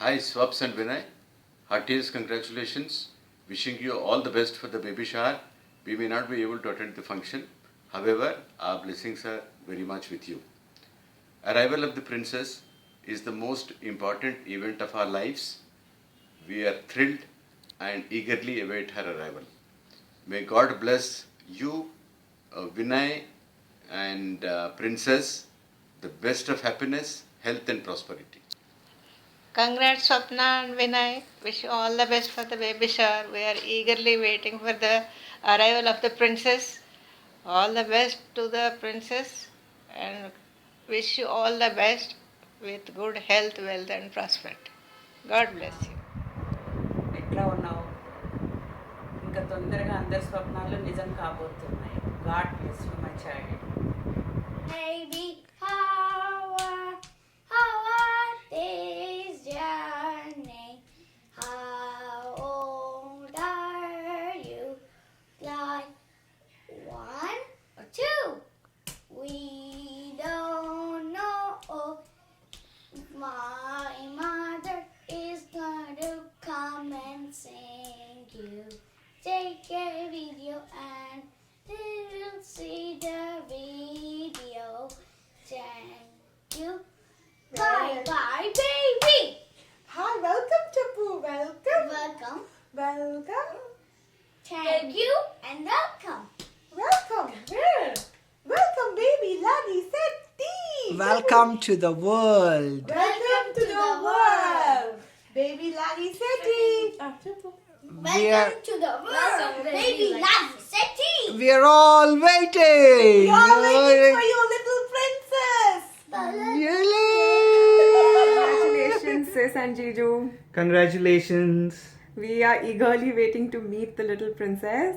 Hi Swaps and Vinay. Heartiest congratulations. Wishing you all the best for the baby shower. We may not be able to attend the function. However, our blessings are very much with you. Arrival of the princess is the most important event of our lives. We are thrilled and eagerly await her arrival. May God bless you, Vinay and princess, the best of happiness, health and prosperity. Congrats, Swapna and Vinay. Wish you all the best for the baby shower. We are eagerly waiting for the arrival of the princess. All the best to the princess and wish you all the best with good health, wealth, and prosperity. God bless you. ఎట్లా ఉన్నావు? ఇంకా తొందరగా అందరి స్వప్నాలు నిజం కాబోతున్నాయి. God bless you my child. Baby, how are this journey? How old are you? Like 1 or 2? We don't know. My mother is going to come and sing you. Take a video and we will see the video. Thank you. Bye bye, baby. Hi, welcome Chapu. Welcome. Welcome. Welcome. Thank you and welcome. Welcome. Where? Welcome, baby Lani Sethi. Welcome to the world. Welcome to the world. Baby Lani Sethi. Welcome to the world, baby Lani Sethi. We are all waiting. We are waiting for you, little princess. Congratulations, Sis and Jiju. Congratulations. We are eagerly waiting to meet the little princess.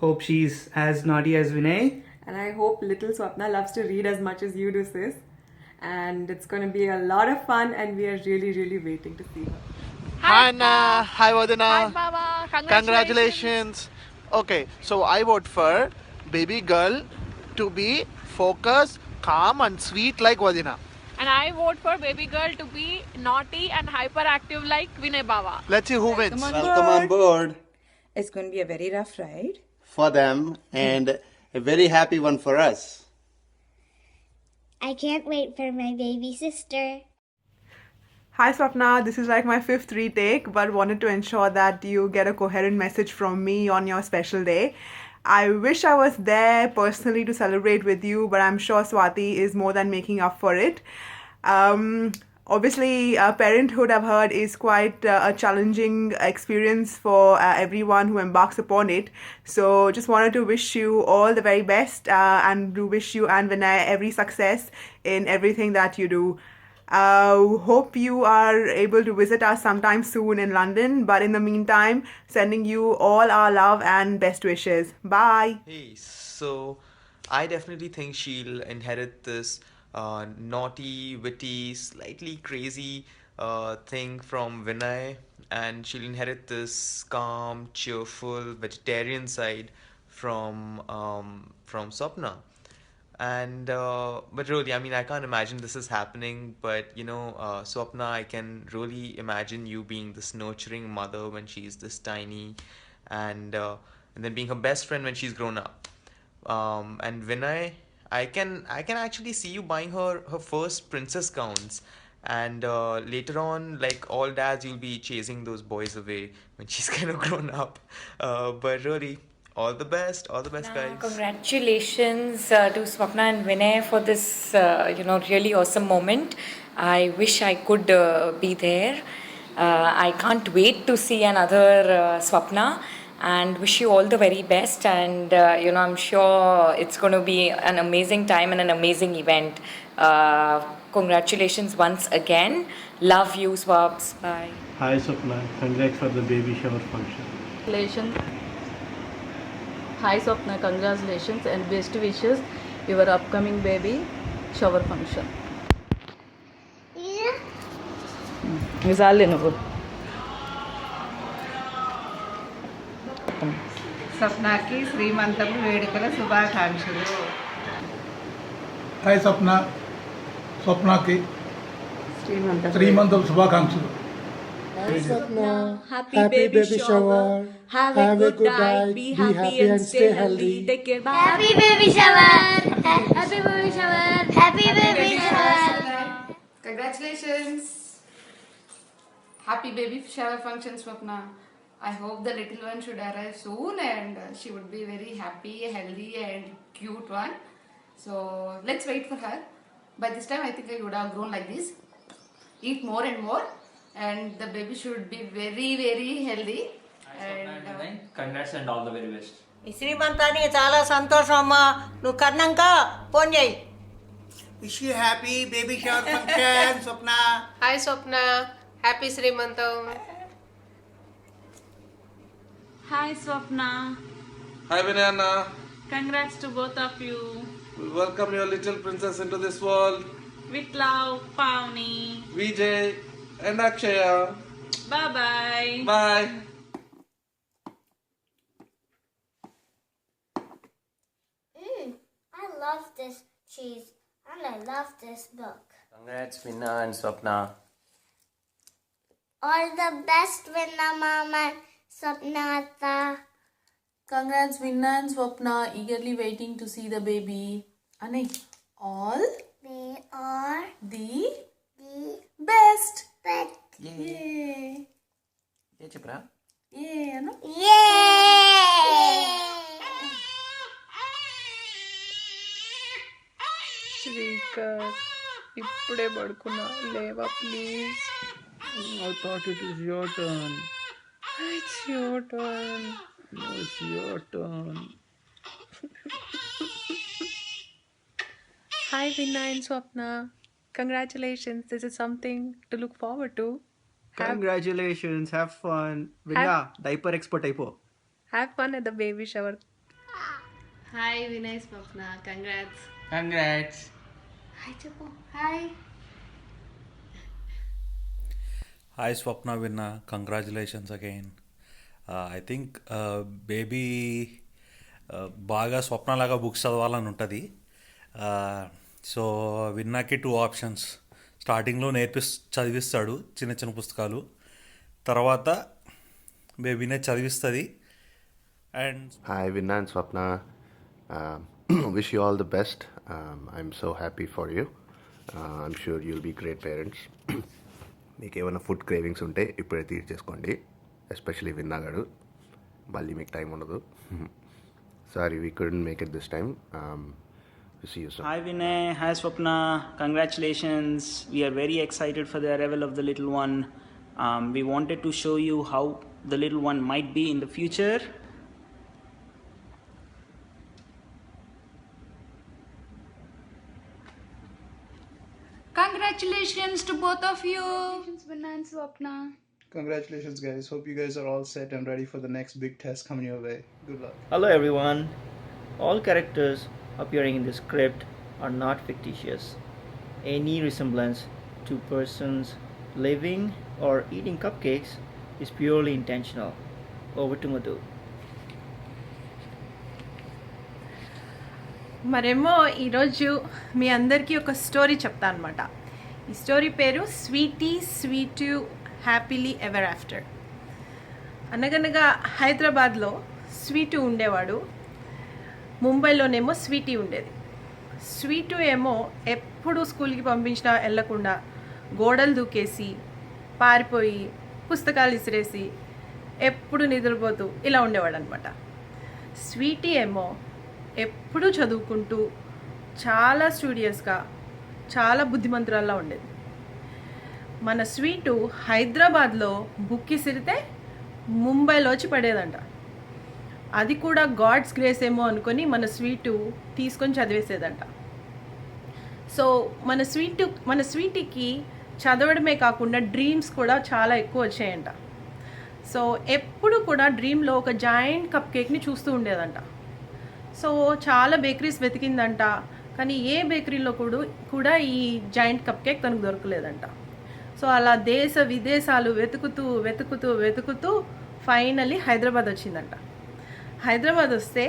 Hope she's as naughty as Vinay. And I hope little Swapna loves to read as much as you do, Sis. And it's going to be a lot of fun, and we are really, really waiting to see her. Hi Anna, hi Vadana. Hi Baba, congratulations. Okay, so I vote for baby girl to be focused, calm and sweet like Vadina. And I vote for baby girl to be naughty and hyperactive like Vinay Baba. Let's see who wins. Welcome on board. It's going to be a very rough ride. For them and a very happy one for us. I can't wait for my baby sister. Hi Swapna, this is like my 5th retake, but wanted to ensure that you get a coherent message from me on your special day. I wish I was there personally to celebrate with you, but I'm sure Swati is more than making up for it. Obviously, parenthood, I've heard, is quite a challenging experience for everyone who embarks upon it. So just wanted to wish you all the very best and to wish you and Vinay every success in everything that you do. Hope you are able to visit us sometime soon in London, but in the meantime, sending you all our love and best wishes. Bye. Hey, so I definitely think she'll inherit this naughty, witty, slightly crazy thing from Vinay, and she'll inherit this calm, cheerful, vegetarian side from Swapna. And but really, I mean, I can't imagine this is happening, but Swapna, I can really imagine you being this nurturing mother when she's this tiny, and then being her best friend when she's grown up. And Vinay, I can actually see you buying her first princess gowns, and later on, like all dads, you'll be chasing those boys away when she's kind of grown up. But really, all the best, guys. Congratulations to Swapna and Vinay for this, really awesome moment. I wish I could be there. I can't wait to see another Swapna, and wish you all the very best. And I'm sure it's going to be an amazing time and an amazing event. Congratulations once again. Love you, Swaps. Bye. Hi Swapna, congrats for the baby shower function. Congratulations. Hi Swapna, congratulations and best wishes your upcoming baby shower function. నువ్వు స్వప్నకి శ్రీమంతపు వేడుకల శుభాకాంక్షలు. Hi స్వప్న, స్వప్నకి శ్రీమంతం శుభాకాంక్షలు. Happy baby shower. Have a good night. Be happy and stay healthy. Take care. Bye. Happy baby shower. Happy baby shower. Happy baby shower. Congratulations. Happy baby shower function, Swapna. I hope the little one should arrive soon and she would be very happy, healthy and cute one. So let's wait for her. By this time I think I would have grown like this. Eat more and more and the baby should be very, very healthy. And congrats and all the very best. ఈ శ్రీమంతానికి చాలా సంతోషం అమ్మా. నువ్వు కన్నాక phone చేయి. Wish you happy baby shower function, Swapna. Hi Swapna, happy Srimantam. Hi Swapna. Hi Vinayana. Congrats to both of you. We welcome your little princess into this world. With love, Pavni. Vijay and Akshaya. Bye bye. Bye. I love this cheese and I love this book. Congrats Vinna and Swapna. All the best, Vinna Mama, Swapna Atta. Congrats Vinna and Swapna, eagerly waiting to see the baby. Anay, all We are the the best. best. Yay. Ye chepra. Yay, Anu. Yay! Srikar ఇప్పుడే పడుకున్నా, లేవా please. I thought it was your turn. It's your turn. No, it's your turn. Hi Vinna and Swapna. Congratulations. This is something to look forward to. Congratulations. Have fun. Vinna, diaper expert అయిపో. Have fun at the baby shower. Hi Vinay Swapna. Congrats. Congrats. Hi Chapu. Hi. Hi Swapna, Vinna, congratulations again. I think baby బాగా స్వప్న లాగా books చదవాలని ఉంటుంది. So విన్నాకి 2 options. స్టార్టింగ్లో చదివిస్తాడు చిన్న చిన్న పుస్తకాలు, తర్వాత బేబీనే చదివిస్తుంది. And Hi Vinna and Swapna. Wish you all the best. I'm so happy for you. I'm sure you'll be great parents. మీకు ఏమైనా ఫుడ్ క్రేవింగ్స్ ఉంటే ఇప్పుడే తీర్చేసుకోండి, ఎస్పెషలీ విన్నాగాడు. మళ్ళీ మీకు టైం ఉండదు. Sorry we couldn't make it this time. See you soon. Hi Vinay, hi Swapna. Congratulations. We are very excited for the arrival of the little one. We wanted to show you how the little one might be in the future. Congratulations to both of you. Congratulations Vinna and Swapna. Congratulations guys. Hope you guys are all set and ready for the next big test coming your way. Good luck. Hello everyone. All characters appearing in the script are not fictitious. Any resemblance to persons living or eating cupcakes is purely intentional. Over to Madhu. మరేమో ఈరోజు మీ అందరికీ ఒక story చెప్తా అనమాట. ఈ story పేరు Sweety sweet happily ever after. అనగనగా హైదరాబాద్లో స్వీటు ఉండేవాడు, ముంబైలోనేమో స్వీటీ ఉండేది. స్వీటు ఏమో ఎప్పుడు స్కూల్కి పంపించినా వెళ్ళకుండా గోడలు దూకేసి పారిపోయి పుస్తకాలు ఇసిరేసి ఎప్పుడు నిద్రపోతూ ఇలా ఉండేవాడు అనమాట. స్వీటీ ఏమో ఎప్పుడూ చదువుకుంటూ చాలా స్టూడియస్గా చాలా బుద్ధిమంతురాల్లా ఉండేది. మన స్వీటు హైదరాబాద్లో బుక్ ఇసిరితే ముంబైలో వచ్చి పడేదంట. అది కూడా గాడ్స్ గ్రేస్ ఏమో అనుకొని మన స్వీటు తీసుకొని చదివేసేదంట. సో మన స్వీటీకి చదవడమే కాకుండా డ్రీమ్స్ కూడా చాలా ఎక్కువ వచ్చాయంట. సో ఎప్పుడు కూడా డ్రీమ్లో ఒక జాయింట్ కప్ కేక్ని చూస్తూ ఉండేదంట. సో చాలా బేకరీస్ వెతికిందంట, కానీ ఏ బేకరీలో కూడా ఈ జాయింట్ కప్ కేక్ తనకు దొరకలేదంట. సో అలా దేశ విదేశాలు వెతుకుతూ ఫైనల్లీ హైదరాబాద్ వచ్చిందంట. హైదరాబాద్ వస్తే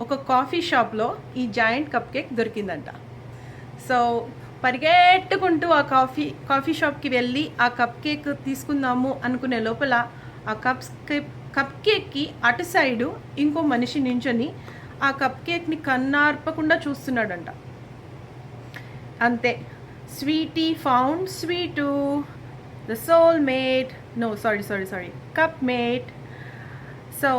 ఒక కాఫీ షాప్లో ఈ జాయింట్ కప్ కేక్ దొరికిందంట. సో పరిగెట్టుకుంటూ ఆ కాఫీ షాప్కి వెళ్ళి ఆ కప్ కేక్ తీసుకుందాము అనుకునే లోపల ఆ కప్ కేక్కి అటు సైడు ఇంకో మనిషి నించొని ఆ కప్ కేక్ని కన్నార్పకుండా చూస్తున్నాడంట. అంతే, Sweety found Sweetu, the soul mate, no sorry cup mate. So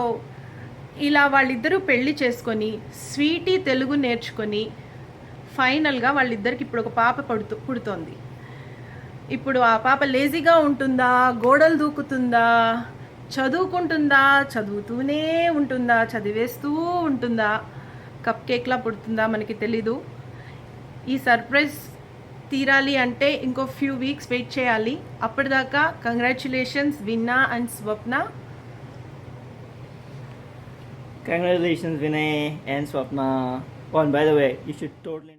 ఇలా వాళ్ళిద్దరూ పెళ్లి చేసుకొని స్వీటీ తెలుగు నేర్చుకొని ఫైనల్గా వాళ్ళిద్దరికి ఇప్పుడు ఒక పాప పుడుతోంది. ఇప్పుడు ఆ పాప లేజీగా ఉంటుందా, గోడలు దూకుతుందా, చదువుకుంటుందా, చదువుతూనే ఉంటుందా, చదివేస్తూ ఉంటుందా, కప్ కేక్లా పుడుతుందా మనకి తెలీదు. ఈ సర్ప్రైజ్ తీరాలి అంటే ఇంకో ఫ్యూ వీక్స్ వెయిట్ చేయాలి. అప్పటిదాకా కంగ్రాచులేషన్స్ విన్నా and Swapna. Congratulations, Vinay and Swapna. Oh, and by the way, you should totally